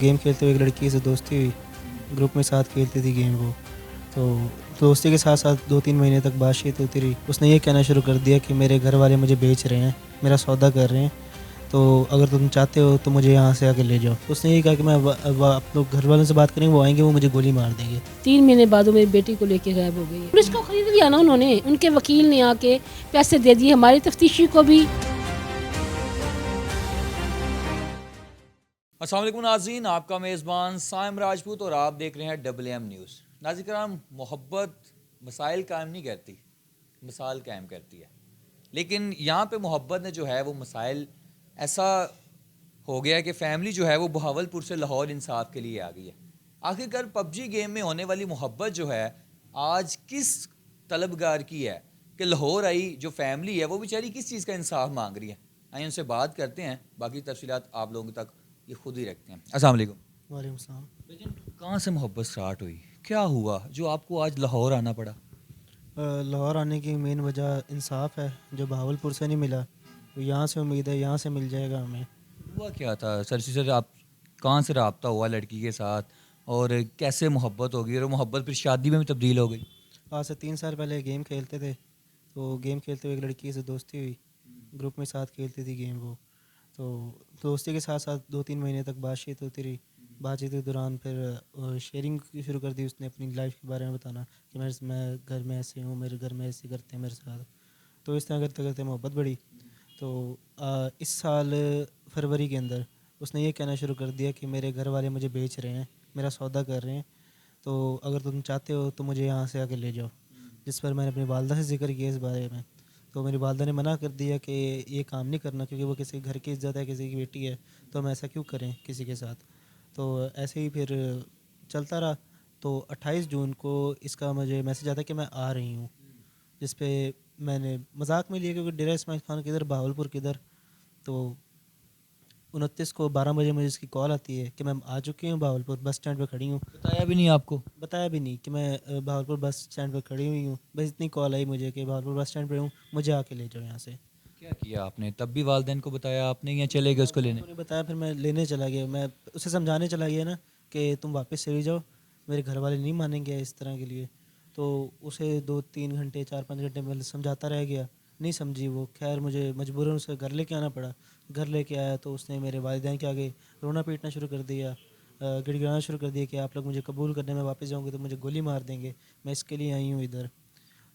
Game کھیلتے ہوئے ایک لڑکی سے دوستی ہوئی, گروپ میں ساتھ کھیلتی تھی گیم وہ. تو دوستی کے ساتھ ساتھ 2-3 مہینے تک بات چیت ہوتی رہی. اس نے یہ کہنا شروع کر دیا کہ میرے گھر والے مجھے بیچ رہے ہیں, میرا سودا کر رہے ہیں, تو اگر تم چاہتے ہو تو مجھے یہاں سے آ کے لے جاؤ. اس نے یہ کہا کہ میں اپنے گھر والوں سے بات کریں گے, وہ آئیں گے, وہ مجھے گولی مار دیں گے. 3 مہینے بعد وہ میری بیٹی کو لے کے غائب ہو گئی ہے. پولیس کو خرید لیا نا انہوں نے, ان کے وکیل نے آ کے پیسے دے دیے, ہماری تفتیشی کو بھی. السلام علیکم ناظرین, آپ کا میزبان سائم راجپوت اور آپ دیکھ رہے ہیں WM نیوز. ناظرین کرام, محبت مسائل قائم نہیں کرتی, مثال قائم کرتی ہے. لیکن یہاں پہ محبت نے جو ہے وہ مسائل ایسا ہو گیا کہ فیملی جو ہے وہ بہاولپور سے لاہور انصاف کے لیے آ گئی ہے. آخرکار PUBG گیم میں ہونے والی محبت جو ہے آج کس طلبگار کی ہے کہ لاہور آئی جو فیملی ہے وہ بیچاری کس چیز کا انصاف مانگ رہی ہے. آئیں ان سے بات کرتے ہیں, باقی تفصیلات آپ لوگوں تک یہ خود ہی رکھتے ہیں. السلام علیکم. وعلیکم السلام. لیکن کہاں سے محبت سٹارٹ ہوئی, کیا ہوا جو آپ کو آج لاہور آنا پڑا؟ لاہور آنے کی مین وجہ انصاف ہے جو بہاولپور سے نہیں ملا, یہاں سے امید ہے یہاں سے مل جائے گا ہمیں. ہوا کیا تھا سر, آپ کہاں سے رابطہ ہوا لڑکی کے ساتھ اور کیسے محبت ہو گئی اور محبت پھر شادی میں بھی تبدیل ہو گئی؟ آج سے 3 سال پہلے گیم کھیلتے تھے, تو گیم کھیلتے ہوئے ایک لڑکی سے دوستی ہوئی, گروپ میں ساتھ کھیلتی تھی گیم وہ. تو دوستی کے ساتھ ساتھ 2-3 مہینے تک بات چیت ہوتی رہی. بات چیت کے دوران پھر شیئرنگ شروع کر دی اس نے, اپنی لائف کے بارے میں بتانا کہ میں گھر میں ایسے ہوں, میرے گھر میں ایسے کرتے ہیں میرے ساتھ. تو اس طرح کرتے کرتے محبت بڑھی. تو اس سال فروری کے اندر اس نے یہ کہنا شروع کر دیا کہ میرے گھر والے مجھے بیچ رہے ہیں, میرا سودا کر رہے ہیں, تو اگر تم چاہتے ہو تو مجھے یہاں سے آ کے لے جاؤ. جس پر میں نے اپنی والدہ سے ذکر کیا اس بارے میں, تو میری والدہ نے منع کر دیا کہ یہ کام نہیں کرنا, کیونکہ وہ کسی گھر کی عزت ہے, کسی کی بیٹی ہے, تو ہم ایسا کیوں کریں کسی کے ساتھ. تو ایسے ہی پھر چلتا رہا. تو 28 جون کو اس کا مجھے میسج آتا کہ میں آ رہی ہوں, جس پہ میں نے مذاق میں لیا کیونکہ ڈیرہ اسماعیل خان کدھر, بہاولپور کدھر. تو 29 کو 12 بجے مجھے اس کی کال آتی ہے کہ میں آ چکی ہوں, بہاولپور بس اسٹینڈ پہ کھڑی ہوں. بتایا بھی نہیں آپ کو؟ بتایا بھی نہیں کہ میں بہاولپور بس اسٹینڈ پہ کھڑی ہوئی ہوں, بس اتنی کال آئی مجھے کہ بہاولپور بس اسٹینڈ پہ ہوں, مجھے آ کے لے جاؤ یہاں سے. کیا کیا آپ نے تب بھی؟ والدین کو بتایا آپ نے یا چلے گئے اس کو لینے؟ نے بتایا, پھر میں لینے چلا گیا. میں اسے سمجھانے چلا گیا نا کہ تم واپس چلی جاؤ, میرے گھر والے نہیں مانیں گے اس طرح کے لیے. تو اسے 2-3 گھنٹے 4-5 گھنٹے میں سمجھاتا رہ گیا, نہیں سمجھی وہ. خیر مجھے مجبوراً اسے گھر لے کے آنا پڑا. گھر لے کے آیا تو اس نے میرے والدین کے آگے رونا پیٹنا شروع کر دیا, گڑ گڑانا شروع کر دیا کہ آپ لوگ مجھے قبول کرنے میں واپس جاؤں گے تو مجھے گولی مار دیں گے, میں اس کے لیے آئی ہوں ادھر.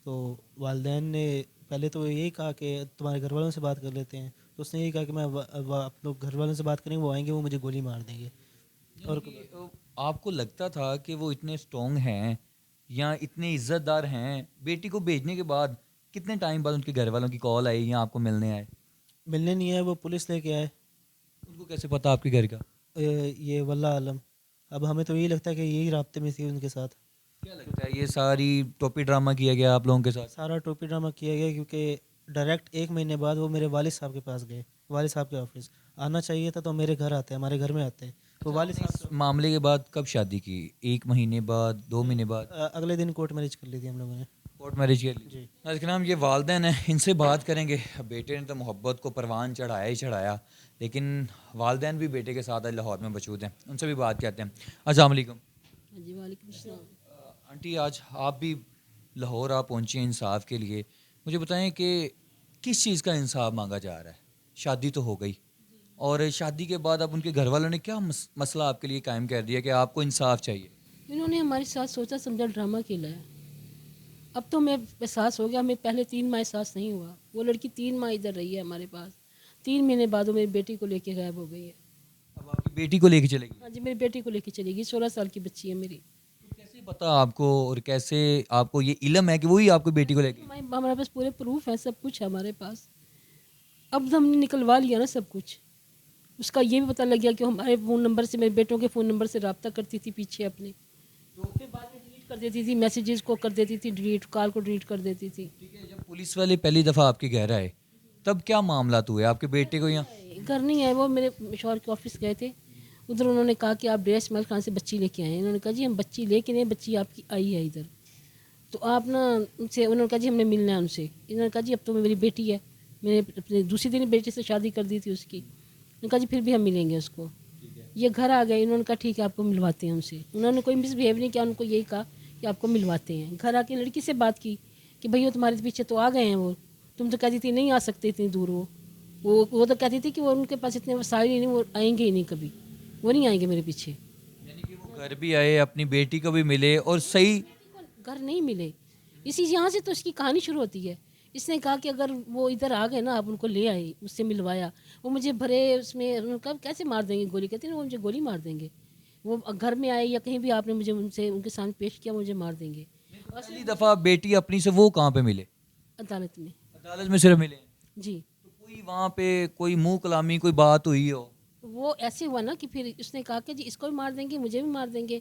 تو والدین نے پہلے تو یہی کہا کہ تمہارے گھر والوں سے بات کر لیتے ہیں. تو اس نے یہی کہا کہ میں اپنے گھر والوں سے بات کریں گے, وہ آئیں گے, وہ مجھے گولی مار دیں گے. اور آپ کو لگتا تھا کہ وہ اتنے اسٹرانگ ہیں یا اتنے عزت دار ہیں, بیٹی کو بھیجنے کے بعد کتنے ٹائم بعد ان کے گھر والوں کی کال آئی یا آپ کو ملنے آئے؟ ملنے نہیں آئے, وہ پولیس لے کے آئے. ان کو کیسے پتا آپ کے گھر کا؟ یہ واللہ عالم. اب ہمیں تو یہی لگتا ہے کہ یہی رابطے میں تھی ان کے ساتھ. کیا لگتا ہے یہ ساری ٹوپی ڈرامہ کیا گیا آپ لوگوں کے ساتھ؟ سارا ٹوپی ڈرامہ کیا گیا, کیونکہ ڈائریکٹ 1 مہینے بعد وہ میرے والد صاحب کے پاس گئے, والد صاحب کے آفس. آنا چاہیے تھا تو میرے گھر آتے, ہمارے گھر میں آتے. تو والد اس صاحب معاملے کے بعد کب شادی کی؟ 1 مہینے بعد, 2 مہینے بعد؟ اگلے دن کورٹ میرج کر لی تھی ہم لوگوں نے. کورٹ میرج کر لی. جی. ناظرین یہ والدین ہیں, ان سے بات کریں گے. بیٹے نے تو محبت کو پروان چڑھایا ہی چڑھایا, لیکن والدین بھی بیٹے کے ساتھ لاہور میں موجود ہیں, ان سے بھی بات کرتے ہیں. السلام علیکم. جی وعلیکم السلام. آنٹی آج آپ بھی لاہور آپ پہنچی ہیں انصاف کے لیے, مجھے بتائیں کہ کس چیز کا انصاف مانگا جا رہا ہے؟ شادی تو ہو گئی, اور شادی کے بعد اب ان کے گھر والوں نے کیا مسئلہ آپ کے لیے قائم کر دیا کہ آپ کو انصاف چاہیے؟ انہوں نے ہمارے ساتھ سوچا سمجھا ڈرامہ کھیلا ہے. اب تو ہمیں احساس ہو گیا, ہمیں پہلے 3 ماہ احساس نہیں ہوا. وہ لڑکی 3 ماہ ادھر رہی ہے ہمارے پاس. 3 مہینے بعد وہ میری بیٹی کو لے کے غائب ہو گئی ہے. اب آپ کی بیٹی کو لے کے چلے گی؟ ہاں جی, میری بیٹی کو لے کے چلے گی. 16 سال کی بچی ہے میری. کیسے پتا آپ کو, اور کیسے آپ کو یہ علم ہے کہ وہی آپ کو بیٹی کو لے کے؟ ہمارے پاس پورے پروف ہیں, سب کچھ ہے ہمارے پاس. اب ہم نے نکلوا لیا نا سب کچھ. اس کا یہ بھی پتہ لگ گیا کہ ہمارے فون نمبر سے, میرے بیٹوں کے فون نمبر سے رابطہ کرتی تھی پیچھے اپنے, تو پھر بعد میں ڈیلیٹ کر دیتی تھی, میسیجز کو کر دیتی تھی ڈیلیٹ, کال کو ڈیلیٹ کر دیتی تھی. ٹھیک ہے, جب پولیس والے پہلی دفعہ آپ کے گھر آئے تب کیا معاملات ہوئے آپ کے بیٹے کو؟ یہاں گھر نہیں آئے, وہ میرے شوہر کے آفس گئے تھے. ادھر انہوں نے کہا کہ آپ ڈیرہ اسماعیل خان سے بچی لے کے آئے ہیں. انہوں نے کہا جی ہم بچی لے کے نہیں, بچی آپ کی آئی ہے ادھر, تو آپ نا ان سے, انہوں نے کہا جی ہم نے ملنا ہے ان سے. انہوں نے کہا جی اب تو میری بیٹی ہے, میں نے اپنے دوسری دن بیٹی سے شادی کر دی تھی اس کی. انہوں نے کہا جی پھر بھی ہم ملیں گے اس کو. یہ گھر آ گئے, انہوں نے کہا ٹھیک ہے آپ کو ملواتے ہیں ان سے. انہوں نے کوئی مس بہیو نہیں کیا, ان کو یہی کہا کہ آپ کو ملواتے ہیں. گھر آ کے لڑکی سے بات کی کہ بھئی وہ تمہارے پیچھے تو آ گئے ہیں, وہ تم تو کہتی تھی نہیں آ سکتے اتنی دور. وہ تو کہتی تھی کہ وہ ان کے پاس اتنے وسائل ہی نہیں, وہ آئیں گے ہی نہیں کبھی, وہ نہیں آئیں گے میرے پیچھے. یعنی کہ وہ گھر بھی آئے, اپنی بیٹی کو بھی ملے, اور صحیح گھر نہیں ملے. یہاں سے تو اس کی کہانی شروع ہوتی ہے. اس نے کہا کہ اگر وہ ادھر آ گئے نا, آپ ان کو لے آئے, اس سے ملوایا, وہ مجھے بھرے اس میں, انہوں نے کہا کیسے مار دیں گے گولی, کہتے ہیں وہ مجھے گولی مار دیں گے. وہ گھر میں آئے یا کہیں بھی آپ نے مجھے ان کے سامنے پیش کیا, مجھے مار دیں گے. پہلی دفعہ بیٹی اپنی سے وہ کہاں پہ ملے؟ عدالت میں. عدالت میں صرف ملے ہیں. جی. تو کوئی وہاں پہ کوئی منہ کلامی کوئی بات ہوئی ہو؟ وہ ایسے ہوا نا کہ پھر اس نے کہا کہ جی اس کو بھی مار دیں گے, مجھے بھی مار دیں گے.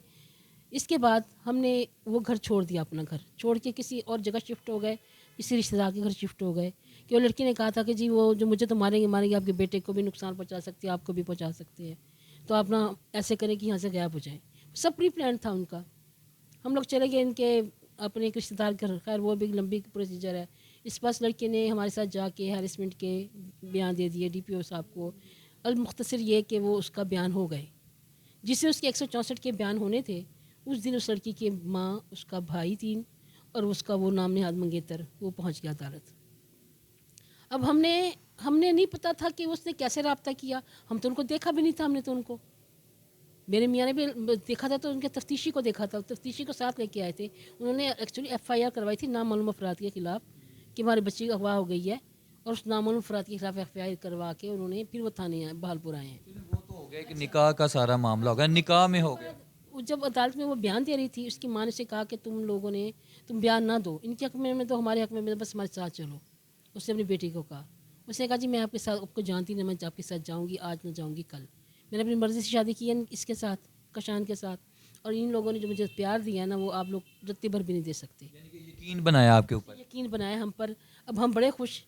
اس کے بعد ہم نے وہ گھر چھوڑ دیا, اپنا گھر چھوڑ کے کسی اور جگہ شفٹ ہو گئے, کسی رشتہ دار کے گھر شفٹ ہو گئے. کہ وہ لڑکی نے کہا تھا کہ جی وہ جو مجھے تو ماریں گے, آپ کے بیٹے کو بھی نقصان پہنچا سکتے ہیں, آپ کو بھی پہنچا سکتے ہیں, تو آپ نا ایسے کریں کہ یہاں سے غائب ہو جائیں. سب پری پلان تھا ان کا. ہم لوگ چلے گئے ان کے اپنے ایک رشتہ دار گھر. خیر وہ بھی لمبی پروسیجر ہے. اس پاس لڑکے نے ہمارے ساتھ جا کے ہیرسمنٹ کے بیان دے دیے ڈی پی او صاحب کو. المختصر یہ کہ وہ اس کا بیان ہو گئے, جس سے اس کے 164 کے بیان ہونے تھے. اس دن اس لڑکی کی ماں, اس کا بھائی 3 اور اس کا وہ نام نہاد منگیتر, وہ پہنچ گیا عدالت. اب ہم نے نہیں پتا تھا کہ اس نے کیسے رابطہ کیا. ہم تو ان کو دیکھا بھی نہیں تھا. ہم نے تو ان کو, میرے میاں نے بھی دیکھا تھا, تو ان کے تفتیشی کو دیکھا تھا, تفتیشی کو ساتھ لے کے آئے تھے. انہوں نے ایکچولی FIR کروائی تھی نامعلوم افراد کے خلاف کہ ہمارے بچی کی اغوا ہو گئی ہے, اور اس نامعلوم افراد کے خلاف FIR کروا کے انہوں نے پھر وہ تھانے بہالپور آئے ہیں. وہ تو ہو گیا کہ نکاح کا سارا معاملہ ہو گیا, نکاح میں ہو گیا. جب عدالت میں وہ بیان دے رہی تھی, اس کی ماں نے سے کہا کہ تم لوگوں نے بیان نہ دو, ان کے حق میں دو, ہمارے حق میں بس ہمارے ساتھ چلو. اس نے اپنی بیٹی کو کہا. اس نے کہا جی میں آپ کے ساتھ, آپ کو جانتی نہیں, میں آپ کے ساتھ جاؤں گی, آج نہ جاؤں گی کل. میں نے اپنی مرضی سے شادی کی ہے اس کے ساتھ, کشان کے ساتھ, اور ان لوگوں نے جو مجھے پیار دیا ہے نا, وہ آپ لوگ رتی بھر بھی نہیں دے سکتے. یعنی کہ یقین بنایا آپ کے اوپر. یقین بنایا ہم پر. اب ہم بڑے خوش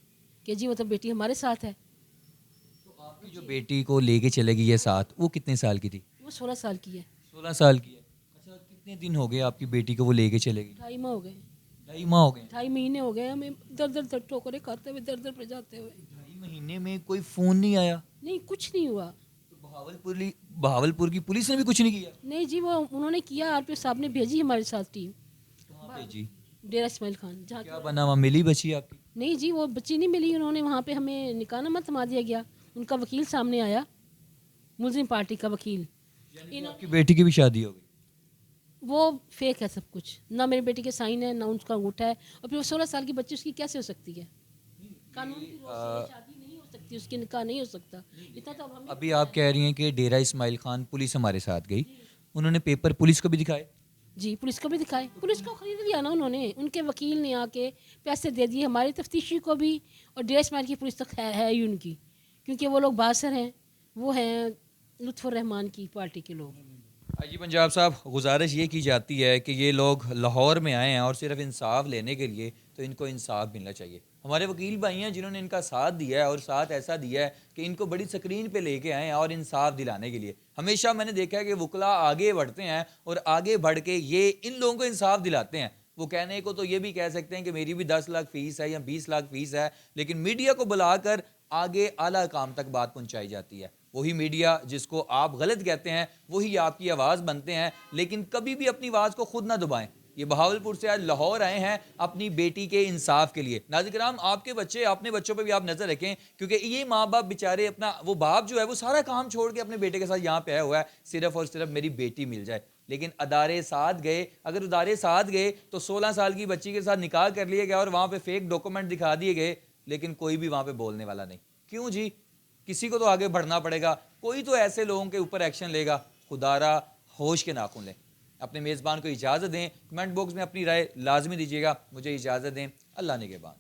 کہ جی مطلب بیٹی ہمارے ساتھ ہے. تو آپ کی جو بیٹی کو لے کے چلے گئی ہے ساتھ, وہ کتنے سال کی تھی؟ وہ 16 سال کی ہے. 16 سال کی ہے. اچھا, کتنے دن ہو گئے آپ کی بیٹی کو وہ لے کے چلے گئی؟ 2.5 ماہ ہو گئے. 2.5 ماہ ہو گئے. 2.5 مہینے ہو گئے ہمیں در ٹھوکریں کھاتے ہوئے, در پہ جاتے ہوئے. 2.5 مہینے میں کوئی فون نہیں آیا؟ نہیں, کچھ نہیں ہوا. تو بہاولپور کی پولیس نے بھی کچھ نہیں کیا؟ نہیں جی, وہ انہوں نے کیا, RPO صاحب نے بھیجی ہمارے ساتھ ٹیم. کہاں بھیجی؟ ڈیرہ اسماعیل خان. جہاں کیا بنا وہاں, ملی بچی آپ کی؟ نہیں جی, وہ بچی نہیں ملی. انہوں نے وہاں پہ ہمیں نکاح نامہ تھما دیا گیا. ان کا وکیل سامنے آیا, ملزم پارٹی کا وکیل. یعنی آپ کی بیٹی کی بھی شادی ہو گئی؟ وہ فیک ہے سب کچھ. نہ میرے بیٹی کے سائن ہے, نہ اس کا انگوٹھا ہے, اور پھر وہ 16 سال کی بچی, اس کی کیسے ہو سکتی ہے؟ قانون کی روح سے شادی نہیں ہو سکتی, اس کی نکاح نہیں ہو سکتا. اتنا تو ابھی آپ کہہ رہی ہیں کہ ڈیرہ اسماعیل خان پولیس ہمارے ساتھ گئی, انہوں نے پیپر پولیس کو بھی دکھائے؟ جی, پولیس کو بھی دکھائے. پولیس کو خرید لیا نا انہوں نے. ان کے وکیل نے آ کے پیسے دے دیے ہماری تفتیشی کو بھی, اور ڈیرہ اسماعیل کی پولیس تک ہے ہی ان کی, کیونکہ وہ لوگ باثر ہیں, وہ ہیں لطف الرحمان کی پارٹی کے لوگ. جی پنجاب صاحب, گزارش یہ کی جاتی ہے کہ یہ لوگ لاہور میں آئے ہیں اور صرف انصاف لینے کے لیے, تو ان کو انصاف ملنا چاہیے. ہمارے وکیل بھائی ہیں جنہوں نے ان کا ساتھ دیا ہے, اور ساتھ ایسا دیا ہے کہ ان کو بڑی سکرین پہ لے کے آئے ہیں اور انصاف دلانے کے لیے. ہمیشہ میں نے دیکھا ہے کہ وکلا آگے بڑھتے ہیں, اور آگے بڑھ کے یہ ان لوگوں کو انصاف دلاتے ہیں. وہ کہنے کو تو یہ بھی کہہ سکتے ہیں کہ میری بھی 10 لاکھ فیس ہے یا 20 لاکھ فیس ہے, لیکن میڈیا کو بلا کر آگے اعلیٰ کام تک بات پہنچائی جاتی ہے. وہی میڈیا جس کو آپ غلط کہتے ہیں, وہی آپ کی آواز بنتے ہیں, لیکن کبھی بھی اپنی آواز کو خود نہ دبائیں. یہ بہاولپور سے آج لاہور آئے ہیں اپنی بیٹی کے انصاف کے لیے. ناظرین کرام, آپ کے بچے, اپنے بچوں پہ بھی آپ نظر رکھیں, کیونکہ یہ ماں باپ بیچارے اپنا, وہ باپ جو ہے وہ سارا کام چھوڑ کے اپنے بیٹے کے ساتھ یہاں پہ آیا ہوا ہے, صرف اور صرف میری بیٹی مل جائے. لیکن ادارے ساتھ گئے, اگر ادارے ساتھ گئے تو 16 سال کی بچی کے ساتھ نکاح کر لیے گئے, اور وہاں پہ فیک ڈاکومنٹ دکھا دیے گئے, لیکن کوئی بھی وہاں پہ بولنے والا نہیں. کیوں جی؟ کسی کو تو آگے بڑھنا پڑے گا, کوئی تو ایسے لوگوں کے اوپر ایکشن لے گا. خدارا ہوش کے ناخن لیں. اپنے میزبان کو اجازت دیں, کمنٹ باکس میں اپنی رائے لازمی دیجیے گا. مجھے اجازت دیں, اللہ نگہبان.